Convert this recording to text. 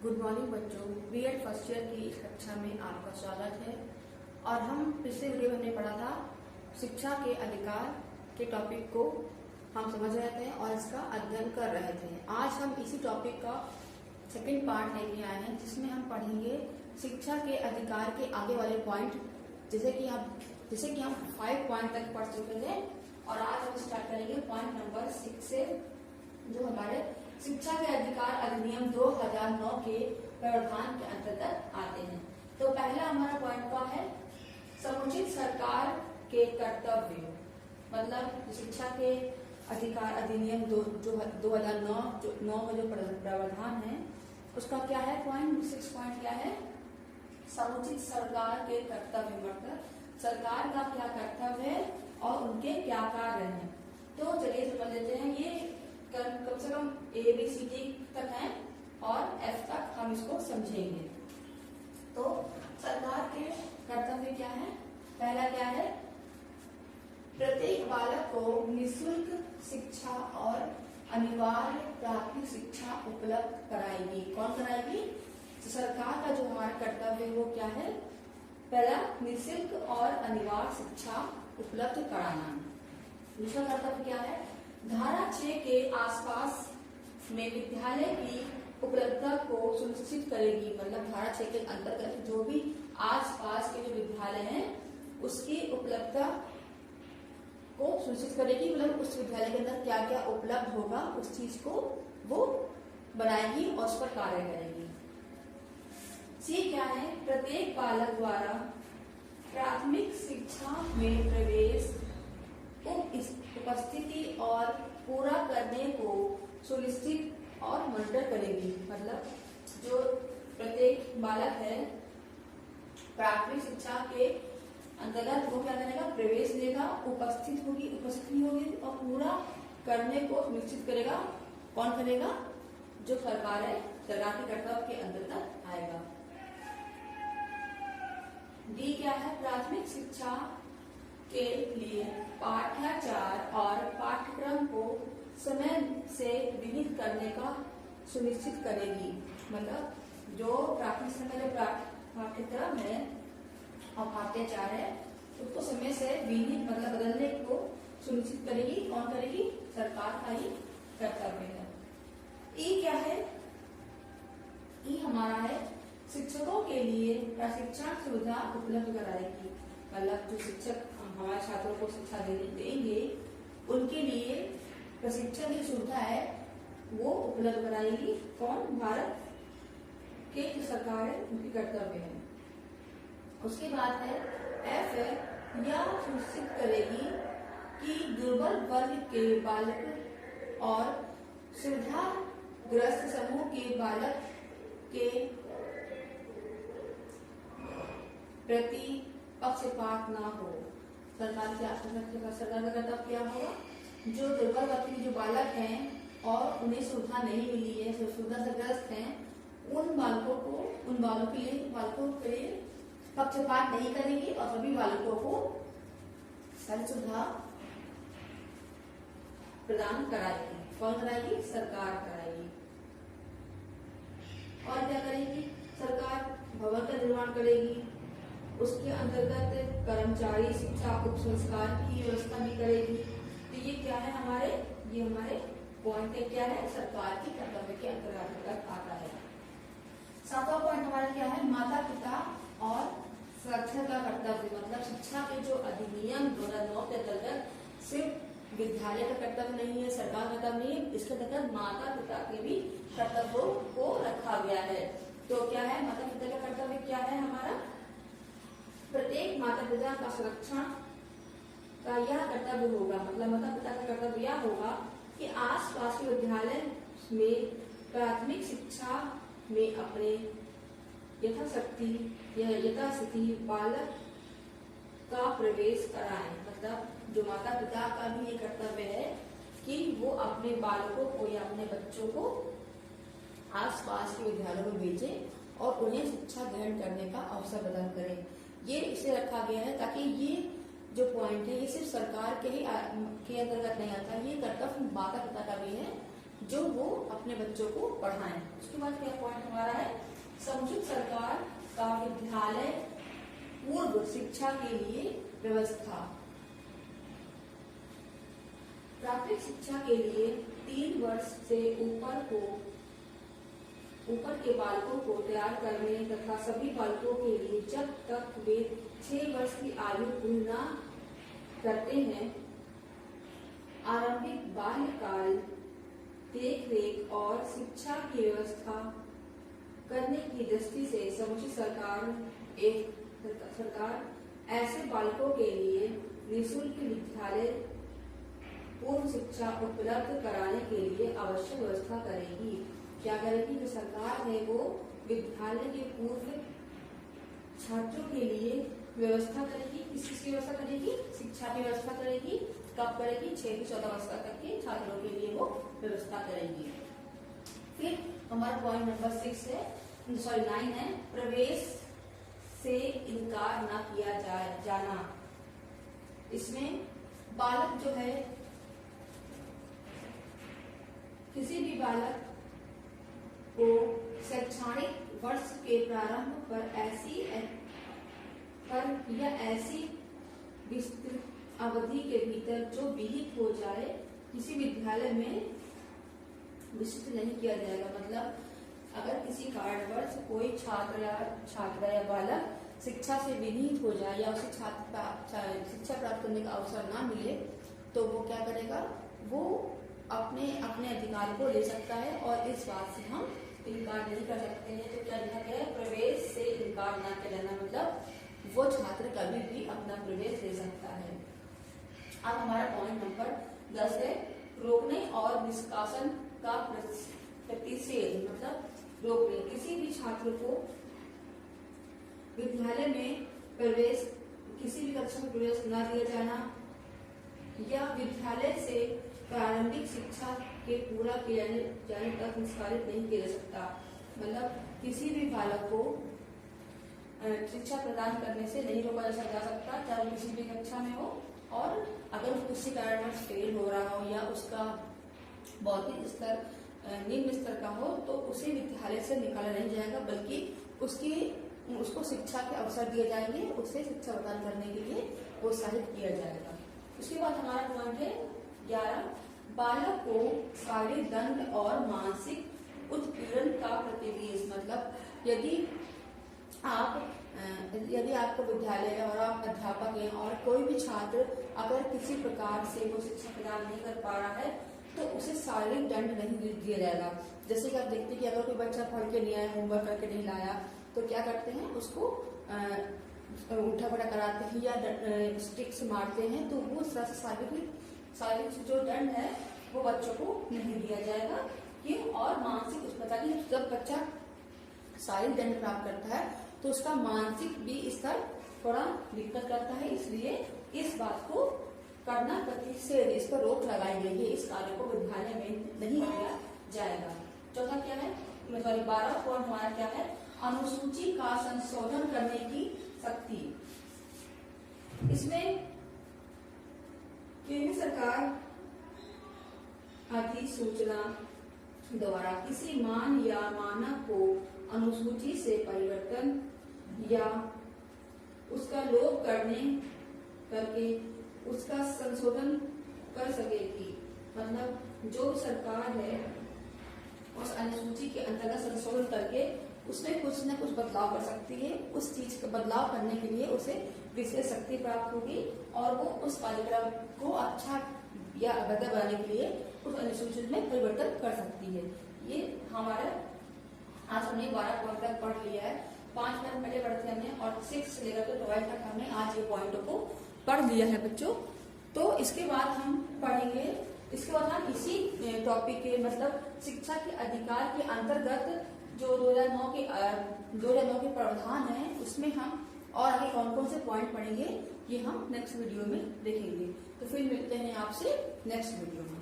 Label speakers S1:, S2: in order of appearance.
S1: Good morning बच्चों, BEd first year की इस कक्षा में आपका स्वागत है। और हम पिछले वीडियो में हमने पढ़ा था शिक्षा के अधिकार के टॉपिक को हम समझ रहे थे और इसका अध्ययन कर रहे थे। आज हम इसी टॉपिक का सेकंड पार्ट लेके आए हैं, जिसमें हम पढ़ेंगे शिक्षा के अधिकार के आगे वाले पॉइंट, जैसे कि हम 5 पॉइंट तक पढ़ चुके थे। और आज हम स्टार्ट करेंगे पॉइंट नंबर 6 से, जो हमारे शिक्षा के अधिकार अधिनियम 2009 के प्रावधान के अंतर्गत आते हैं। तो पहला हमारा पॉइंट क्या है? समुचित सरकार के कर्तव्य। मतलब शिक्षा के अधिकार अधिनियम 2009 का जो प्रावधान है उसका क्या है? पॉइंट 6 पॉइंट क्या है? समुचित सरकार के कर्तव्य। मतलब सरकार का क्या कर्तव्य है और उनके क्या कार्य हैं। तो चलिए समझ लेते हैं। ये कम से कम ABCD तक है और F तक हम इसको समझेंगे। तो सरकार के कर्तव्य क्या है? पहला क्या है? प्रत्येक बालक को निःशुल्क शिक्षा और अनिवार्य प्राथमिक शिक्षा उपलब्ध कराएगी। कौन कराएगी? तो सरकार का जो हमारा कर्तव्य है वो क्या है? पहला निःशुल्क और अनिवार्य शिक्षा उपलब्ध कराना। दूसरा कर्तव्य क्या है? धारा 6 के आसपास में विद्यालय की उपलब्धता को सुनिश्चित करेगी। मतलब धारा 6 के अंतर्गत जो भी आसपास के जो विद्यालय हैं उसकी उपलब्धता को सुनिश्चित करेगी। मतलब उस विद्यालय के अंदर क्या क्या उपलब्ध होगा उस चीज को वो बनाएगी और उस पर कार्य करेगी। C क्या है? प्रत्येक बालक द्वारा प्राथमिक शिक्षा में प्रवेश उपस्थिति और पूरा करने को सुनिश्चित और मॉनिटर करेगी। मतलब जो प्रत्येक बालक है प्राथमिक शिक्षा के अंतर्गत वो क्या करेगा? प्रवेश लेगा, उपस्थिति होगी और पूरा करने को सुनिश्चित करेगा। कौन करेगा? जो सरकार है, सरकार के कर्तव्य के अंतर्गत आएगा। D क्या है? प्राथमिक शिक्षा के लिए पाठ्याचार और पाठ्यक्रम को समय से विहित करने का सुनिश्चित करेगी। मतलब जो प्राथमिक शिक्षा का जो पाठ्यक्रम है और पाठ्याचार है उसको समय से विहित मतलब बदलने को सुनिश्चित करेगी। कौन करेगी? सरकार का ही कर्तव्य है। E क्या है? E हमारा है शिक्षकों के लिए प्रशिक्षण सुविधा उपलब्ध कराएगी। मतलब जो शिक्षक हमारे छात्रों को शिक्षा देंगे उनके लिए प्रशिक्षण की सुविधा है वो उपलब्ध कराएगी। कौन? भारत के जो सरकार है उनकी कर्तव्य है। उसके बाद है F है, यह सुनिश्चित करेगी कि दुर्बल वर्ग के बालक और सुविधाग्रस्त समूह के बालक के प्रति पक्षपात ना हो। सरकार का कर्तव्य क्या होगा? जो दुर्बल वर्ग के जो बालक हैं और उन्हें सुविधा नहीं मिली है, जो सुविधा से ग्रस्त हैं, उन बालकों के लिए पक्षपात नहीं करेगी और सभी बालकों को सारी सुविधा प्रदान कराएगी। कौन कराएगी? सरकार कराएगी। और क्या करेगी? सरकार भवन का निर्माण करेगी। उसके अंतर्गत कर्मचारी शिक्षा उप संस्कार की व्यवस्था भी करेगी। तो ये क्या है? ये हमारे पॉइंट क्या है? सरकार की कर्तव्य के अंतर्गत आता है। 7वां पॉइंट हमारा क्या है? माता पिता और सुरक्षा का कर्तव्य। मतलब शिक्षा के जो अधिनियम 2009 के अंतर्गत सिर्फ विद्यालय का कर्तव्य नहीं है, सरकार का कर्तव्य नहीं है, इसके अंतर्गत माता पिता के भी कर्तव्यों को रखा गया है। तो क्या है? माता पिता का कर्तव्य क्या है हमारा? प्रत्येक माता पिता का संरक्षण का यह कर्तव्य होगा। मतलब माता पिता का कर्तव्य यह होगा कि आसपास के विद्यालय में प्राथमिक शिक्षा में अपने यथास्थिति बालक का प्रवेश कराएं। मतलब जो माता पिता का भी ये कर्तव्य है कि वो अपने बालकों को या अपने बच्चों को आसपास के विद्यालयों में भेजें और उन्हें शिक्षा ग्रहण करने का अवसर प्रदान करें। ये इसे रखा गया है ताकि ये जो पॉइंट है ये सिर्फ सरकार के ही के अंतर्गत नहीं आता, ये कर्तव्य माता पिता का भी है जो वो अपने बच्चों को पढ़ाएं। उसके बाद क्या पॉइंट हमारा है, समुचित सरकार का विद्यालय पूर्व शिक्षा के लिए व्यवस्था। प्राथमिक शिक्षा के लिए 3 वर्ष से ऊपर के बालकों को तैयार करने तथा सभी बालकों के लिए जब तक वे 6 वर्ष की आयु पूर्ण न करते हैं आरंभिक बाल्यकाल देख-रेख और शिक्षा की व्यवस्था करने की दृष्टि से समुचित सरकार ऐसे बालकों के लिए निःशुल्क विद्यालय पूर्व शिक्षा उपलब्ध कराने के लिए आवश्यक व्यवस्था करेगी। क्या करेगी, जो सरकार है वो विद्यालय के पूर्व छात्रों के लिए व्यवस्था करेगी। किस चीज की व्यवस्था करेगी, शिक्षा की व्यवस्था करेगी। कब करेगी, 6 से 14 वर्ष तक के छात्रों के लिए वो व्यवस्था करेगी। फिर हमारा पॉइंट नंबर 9 है, प्रवेश से इनकार न किया जाना। इसमें बालक जो है, किसी भी बालक को शैक्षणिक वर्ष के प्रारंभ पर ऐसी विस्तृत अवधि के भीतर जो विहित हो जाए किसी विद्यालय में विस्तृत नहीं किया जाएगा। मतलब अगर किसी कारणवश कोई छात्र या बालक शिक्षा से विनीत हो जाए या उसे शिक्षा प्राप्त करने का अवसर ना मिले तो वो क्या करेगा, वो अपने अधिकार को ले सकता है और इस बात से हम इनकार नहीं कर सकते हैं। तो क्या लिखा गया है, प्रवेश से इनकार ना किया जाना, मतलब वो छात्र कभी भी अपना प्रवेश ले सकता है। अब हमारा पॉइंट नंबर 10 है, रोकने और निष्कासन का प्रतिषेध। मतलब रोकने, किसी भी छात्र को विद्यालय में प्रवेश, किसी भी कक्षा में प्रवेश न दिया जाना या विद्यालय से प्रारंभिक शिक्षा के पूरा किए जाने तक निष्कासित नहीं किया जा सकता। मतलब किसी भी बालक को शिक्षा प्रदान करने से नहीं रोका जा सकता, चाहे वो किसी भी कक्षा में हो। और अगर वो किसी कारणवश फेल हो रहा हो या उसका बौद्धिक स्तर निम्न स्तर का हो तो उसे विद्यालय से निकाला नहीं जाएगा, बल्कि उसको शिक्षा के अवसर दिए जाएंगे, उसे शिक्षा प्रदान करने के लिए प्रोत्साहित किया जाएगा। उसके बाद हमारा पॉइंट है 11, बालक को शारीरिक दंड और मानसिक उत्पीड़न का प्रतिवेश। मतलब यदि आपको विद्यालय है और आप अध्यापक हैं और कोई भी छात्र अगर किसी प्रकार से वो शिक्षा प्रदान नहीं कर पा रहा है तो उसे शारीरिक दंड नहीं दिया जाएगा। जैसे कि आप देखते हैं कि अगर कोई बच्चा पढ़ के नहीं आया, होमवर्क करके नहीं लाया तो क्या करते हैं, उसको उठा पड़ा कराते हैं या स्टिक से मारते हैं। तो वो शारीरिक जो दंड है वो बच्चों को नहीं दिया जाएगा। क्यों, और मानसिक उसमें जब बच्चा शारीरिक दंड प्राप्त करता है तो उसका मानसिक भी स्तर थोड़ा दिक्कत करता है, इसलिए इस बात को करना प्रतिषेध, इस पर रोक लगाई गई है। इस कार्य को विद्यालय में नहीं किया जाएगा। चौथा क्या है, 12 पॉइंट हमारा क्या है, अनुसूची का संशोधन करने की शक्ति। इसमें केंद्र सरकार अधिसूचना द्वारा किसी मान या मानक को अनुसूची से परिवर्तन या उसका लोप करके उसका संशोधन कर सकेगी। मतलब जो सरकार है उस अनुसूची के अंतर्गत संशोधन करके उसमें कुछ न कुछ बदलाव कर सकती है। उस चीज का बदलाव करने के लिए उसे विशेष शक्ति प्राप्त होगी और वो उस पाठ्यक्रम को अच्छा या बेहतर बनाने के लिए उस अनुसूची में परिवर्तन कर सकती है। ये हमारा आज हमने 12 पॉइंट तक पढ़ लिया है। 5 मिनट पहले पढ़े थे हमने और 6 से लेकर 12 तक हमने आज ये पॉइंटों को पढ़ लिया है बच्चों। तो इसके बाद हम पढ़ेंगे, इसके बाद हम इसी टॉपिक के मतलब शिक्षा के अधिकार के अंतर्गत जो 2009 के प्रावधान है उसमें हम और आगे कौन कौन से पॉइंट पढ़ेंगे ये हम नेक्स्ट वीडियो में देखेंगे। तो फिर मिलते हैं आपसे नेक्स्ट वीडियो में।